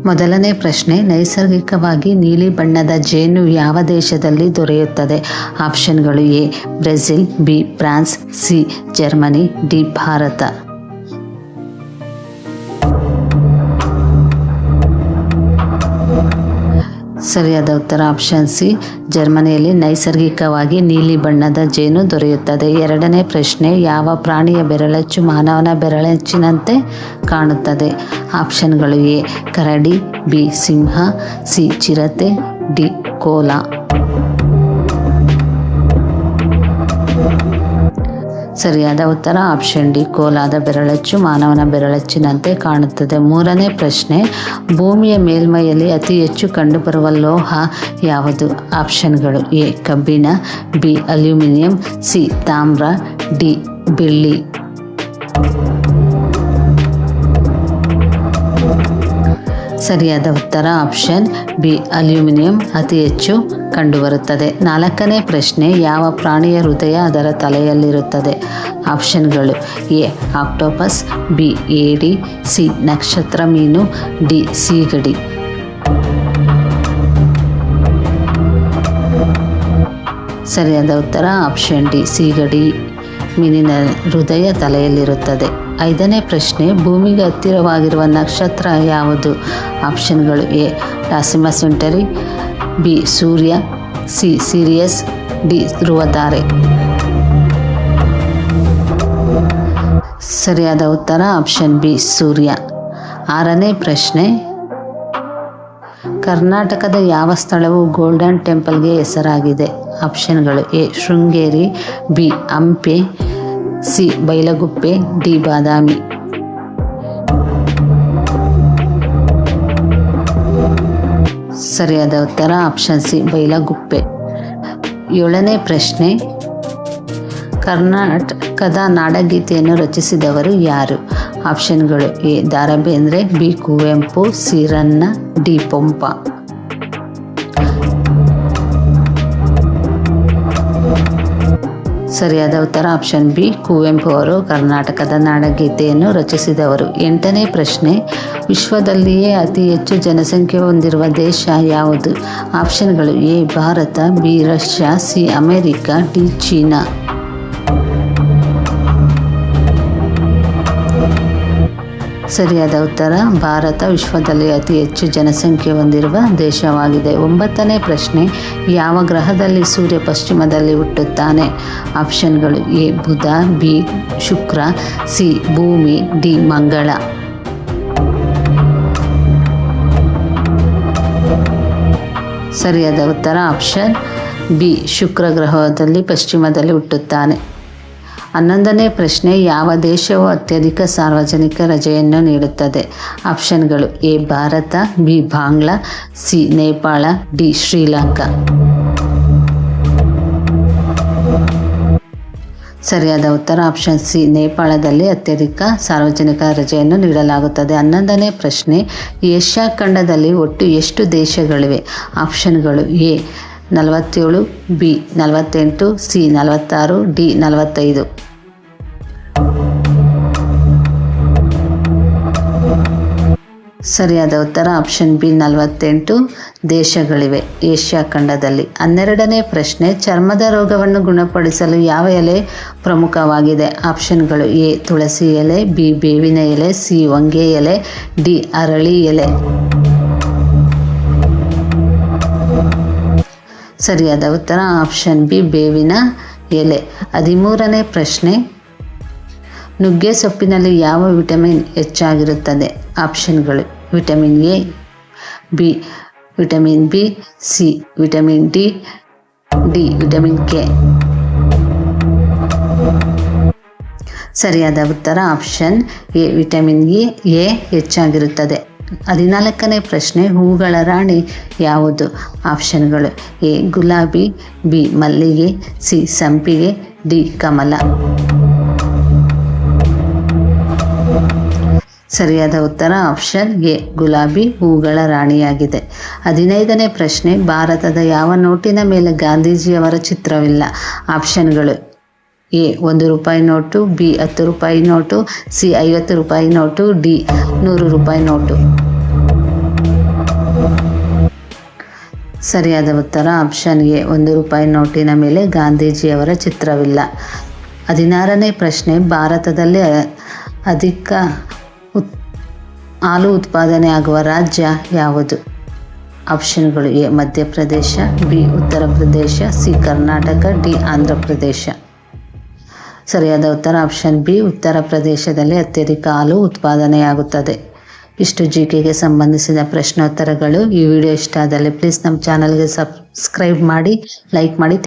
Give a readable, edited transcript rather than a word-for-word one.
ಮೊದಲನೇ ಪ್ರಶ್ನೆ, ನೈಸರ್ಗಿಕವಾಗಿ ನೀಲಿ ಬಣ್ಣದ ಜೇನು ಯಾವ ದೇಶದಲ್ಲಿ ದೊರೆಯುತ್ತದೆ? ಆಪ್ಷನ್ಗಳು: A Brazil, B France, C Germany, D Bharat. ಸರಿಯಾದ ಉತ್ತರ ಆಪ್ಷನ್ ಸಿ, ಜರ್ಮನಿಯಲ್ಲಿ ನೈಸರ್ಗಿಕವಾಗಿ ನೀಲಿ ಬಣ್ಣದ ಜೇನು ದೊರೆಯುತ್ತದೆ. ಎರಡನೇ ಪ್ರಶ್ನೆ, ಯಾವ ಪ್ರಾಣಿಯ ಬೆರಳಚ್ಚು ಮಾನವನ ಬೆರಳಚ್ಚಿನಂತೆ ಕಾಣುತ್ತದೆ? ಆಪ್ಷನ್ಗಳು: ಎ ಕರಡಿ, ಬಿ ಸಿಂಹ, ಸಿ ಚಿರತೆ, ಡಿ ಕೋಲ. ಸರಿಯಾದ ಉತ್ತರ ಆಪ್ಷನ್ ಡಿ, ಕೋಲಾದ ಬೆರಳಚ್ಚು ಮಾನವನ ಬೆರಳಚ್ಚಿನಂತೆ ಕಾಣುತ್ತದೆ. ಮೂರನೇ ಪ್ರಶ್ನೆ, ಭೂಮಿಯ ಮೇಲ್ಮೈಯಲ್ಲಿ ಅತಿ ಹೆಚ್ಚು ಕಂಡುಬರುವ ಲೋಹ ಯಾವುದು? ಆಪ್ಷನ್ಗಳು: ಎ ಕಬ್ಬಿಣ, ಬಿ ಅಲ್ಯೂಮಿನಿಯಂ, ಸಿ ತಾಮ್ರ, ಡಿ ಬೆಳ್ಳಿ. ಸರಿಯಾದ ಉತ್ತರ ಆಪ್ಷನ್ ಬಿ, ಅಲ್ಯೂಮಿನಿಯಂ ಅತಿ ಹೆಚ್ಚು ಕಂಡುಬರುತ್ತದೆ. ನಾಲ್ಕನೇ ಪ್ರಶ್ನೆ, ಯಾವ ಪ್ರಾಣಿಯ ಹೃದಯ ಅದರ ತಲೆಯಲ್ಲಿರುತ್ತದೆ? ಆಪ್ಷನ್ಗಳು: ಎ ಆಕ್ಟೋಪಸ್, ಬಿ ಏಡಿ, ಸಿ ನಕ್ಷತ್ರ ಮೀನು, ಡಿ ಸೀಗಡಿ. ಸರಿಯಾದ ಉತ್ತರ ಆಪ್ಷನ್ ಡಿ, ಸೀಗಡಿ ಮೀನಿನ ಹೃದಯ ತಲೆಯಲ್ಲಿರುತ್ತದೆ. ಐದನೇ ಪ್ರಶ್ನೆ, ಭೂಮಿಗೆ ಹತ್ತಿರವಾಗಿರುವ ನಕ್ಷತ್ರ ಯಾವುದು? ಆಪ್ಷನ್ಗಳು: ಎ ಲಾಸಿಮಾ ಸೆಂಟರಿ, ಬಿ ಸೂರ್ಯ, ಸಿ ಸಿರಿಯಸ್, ಡಿ ಧ್ರುವತಾರೆ. ಸರಿಯಾದ ಉತ್ತರ ಆಪ್ಷನ್ ಬಿ, ಸೂರ್ಯ. ಆರನೇ ಪ್ರಶ್ನೆ, ಕರ್ನಾಟಕದ ಯಾವ ಸ್ಥಳವು ಗೋಲ್ಡನ್ ಟೆಂಪಲ್ಗೆ ಹೆಸರಾಗಿದೆ? ಆಪ್ಷನ್ಗಳು: A Sringeri, B Hampi, C Bylakuppe, D Badami. ಸರಿಯಾದ ಉತ್ತರ ಆಪ್ಷನ್ ಸಿ, ಬೈಲಗುಪ್ಪೆ. ಏಳನೇ ಪ್ರಶ್ನೆ, ಕರ್ನಾಟಕದ ನಾಡಗೀತೆಯನ್ನು ರಚಿಸಿದವರು ಯಾರು? ಆಪ್ಷನ್ಗಳು: A Da Ra Bendre, B Kuvempu, C Ranna, D Pampa. ಸರಿಯಾದ ಉತ್ತರ ಆಪ್ಷನ್ ಬಿ, ಕುವೆಂಪು ಅವರು ಕರ್ನಾಟಕದ ನಾಡಗೀತೆಯನ್ನು ರಚಿಸಿದವರು. ಎಂಟನೇ ಪ್ರಶ್ನೆ, ವಿಶ್ವದಲ್ಲಿಯೇ ಅತಿ ಹೆಚ್ಚು ಜನಸಂಖ್ಯೆ ಹೊಂದಿರುವ ದೇಶ ಯಾವುದು? ಆಪ್ಷನ್ಗಳು: A Bharat, B Russia, C America, D China. ಸರಿಯಾದ ಉತ್ತರ ಭಾರತ ವಿಶ್ವದಲ್ಲಿ ಅತಿ ಹೆಚ್ಚು ಜನಸಂಖ್ಯೆ ಹೊಂದಿರುವ ದೇಶವಾಗಿದೆ. ಒಂಬತ್ತನೇ ಪ್ರಶ್ನೆ, ಯಾವ ಗ್ರಹದಲ್ಲಿ ಸೂರ್ಯ ಪಶ್ಚಿಮದಲ್ಲಿ ಹುಟ್ಟುತ್ತಾನೆ? ಆಪ್ಷನ್ಗಳು: A Budha, B Shukra, C ಭೂಮಿ, ಡಿ ಮಂಗಳ. ಸರಿಯಾದ ಉತ್ತರ ಆಪ್ಷನ್ ಬಿ, ಶುಕ್ರ ಗ್ರಹದಲ್ಲಿ ಪಶ್ಚಿಮದಲ್ಲಿ ಹುಟ್ಟುತ್ತಾನೆ. 11ನೇ ಪ್ರಶ್ನೆ, ಯಾವ ದೇಶವು ಅತ್ಯಧಿಕ ಸಾರ್ವಜನಿಕ ರಜೆಯನ್ನು ನೀಡುತ್ತದೆ? ಆಪ್ಷನ್ಗಳು: A Bharat, B Bangla, C Nepal, D Sri Lanka. ಸರಿಯಾದ ಉತ್ತರ ಆಪ್ಷನ್ ಸಿ, ನೇಪಾಳದಲ್ಲಿ ಅತ್ಯಧಿಕ ಸಾರ್ವಜನಿಕ ರಜೆಯನ್ನು ನೀಡಲಾಗುತ್ತದೆ. 11ನೇ ಪ್ರಶ್ನೆ, ಏಷ್ಯಾ ಖಂಡದಲ್ಲಿ ಒಟ್ಟು ಎಷ್ಟು ದೇಶಗಳಿವೆ? ಆಪ್ಷನ್ಗಳು: ಎ 47, ಬಿ 48, ಸಿ 46, ಡಿ 45. ಸರಿಯಾದ ಉತ್ತರ ಆಪ್ಷನ್ ಬಿ, 48 ದೇಶಗಳಿವೆ ಏಷ್ಯಾ ಖಂಡದಲ್ಲಿ. 12ನೇ ಪ್ರಶ್ನೆ, ಚರ್ಮದ ರೋಗವನ್ನು ಗುಣಪಡಿಸಲು ಯಾವ ಎಲೆ ಪ್ರಮುಖವಾಗಿದೆ? ಆಪ್ಷನ್ಗಳು: ಎ ತುಳಸಿ ಎಲೆ, ಬಿ ಬೇವಿನ ಎಲೆ, ಸಿ ಹೊಂಗೆ ಎಲೆ, ಡಿ ಅರಳಿ ಎಲೆ. ಸರಿಯಾದ ಉತ್ತರ ಆಪ್ಷನ್ ಬಿ, ಬೇವಿನ ಎಲೆ. 13ನೇ ಪ್ರಶ್ನೆ, ನುಗ್ಗೆ ಸೊಪ್ಪಿನಲ್ಲಿ ಯಾವ ವಿಟಮಿನ್ ಹೆಚ್ಚಾಗಿರುತ್ತದೆ? ಆಪ್ಷನ್ಗಳು: vitamin A, B vitamin B, C vitamin D, D vitamin K. ಸರಿಯಾದ ಉತ್ತರ ಆಪ್ಷನ್ ಎ, ವಿಟಮಿನ್ ಎ ಹೆಚ್ಚಾಗಿರುತ್ತದೆ. 14ನೇ ಪ್ರಶ್ನೆ, ಹೂಗಳ ರಾಣಿ ಯಾವುದು? ಆಪ್ಷನ್ಗಳು: ಎ ಗುಲಾಬಿ, ಬಿ ಮಲ್ಲಿಗೆ, ಸಿ ಸಂಪಿಗೆ, ಡಿ ಕಮಲ. ಸರಿಯಾದ ಉತ್ತರ ಆಪ್ಷನ್ ಎ, ಗುಲಾಬಿ ಹೂಗಳ ರಾಣಿಯಾಗಿದೆ. 15ನೇ ಪ್ರಶ್ನೆ, ಭಾರತದ ಯಾವ ನೋಟಿನ ಮೇಲೆ ಗಾಂಧೀಜಿಯವರ ಚಿತ್ರವಿಲ್ಲ? ಆಪ್ಷನ್ಗಳು: ಎ 1 ರೂಪಾಯಿ ನೋಟು, ಬಿ 10 ರೂಪಾಯಿ ನೋಟು, ಸಿ 50 ರೂಪಾಯಿ ನೋಟು, ಡಿ 100 ರೂಪಾಯಿ ನೋಟು. ಸರಿಯಾದ ಉತ್ತರ ಆಪ್ಷನ್ ಎ, 1 ರೂಪಾಯಿ ನೋಟಿನ ಮೇಲೆ ಗಾಂಧೀಜಿಯವರ ಚಿತ್ರವಿಲ್ಲ. 16ನೇ ಪ್ರಶ್ನೆ, ಭಾರತದಲ್ಲಿ ಅಧಿಕ ಹಾಲು ಉತ್ಪಾದನೆ ಆಗುವ ರಾಜ್ಯ ಯಾವುದು? ಆಪ್ಷನ್ಗಳು: A Madhya Pradesh, B Uttar Pradesh, C Karnataka, D Andhra Pradesh. ಸರಿಯಾದ ಉತ್ತರ ಆಪ್ಷನ್ ಬಿ, ಉತ್ತರ ಪ್ರದೇಶದಲ್ಲಿ ಅತ್ಯಧಿಕ ಹಾಲು ಉತ್ಪಾದನೆಯಾಗುತ್ತದೆ. ಇಷ್ಟು ಜಿಕೆಗೆ ಸಂಬಂಧಿಸಿದ ಪ್ರಶ್ನೋತ್ತರಗಳು. ಈ ವಿಡಿಯೋ ಇಷ್ಟ ಆದಲ್ಲಿ ಪ್ಲೀಸ್ ನಮ್ಮ ಚಾನಲ್ಗೆ ಸಬ್ಸ್ಕ್ರೈಬ್ ಮಾಡಿ, ಲೈಕ್ ಮಾಡಿ.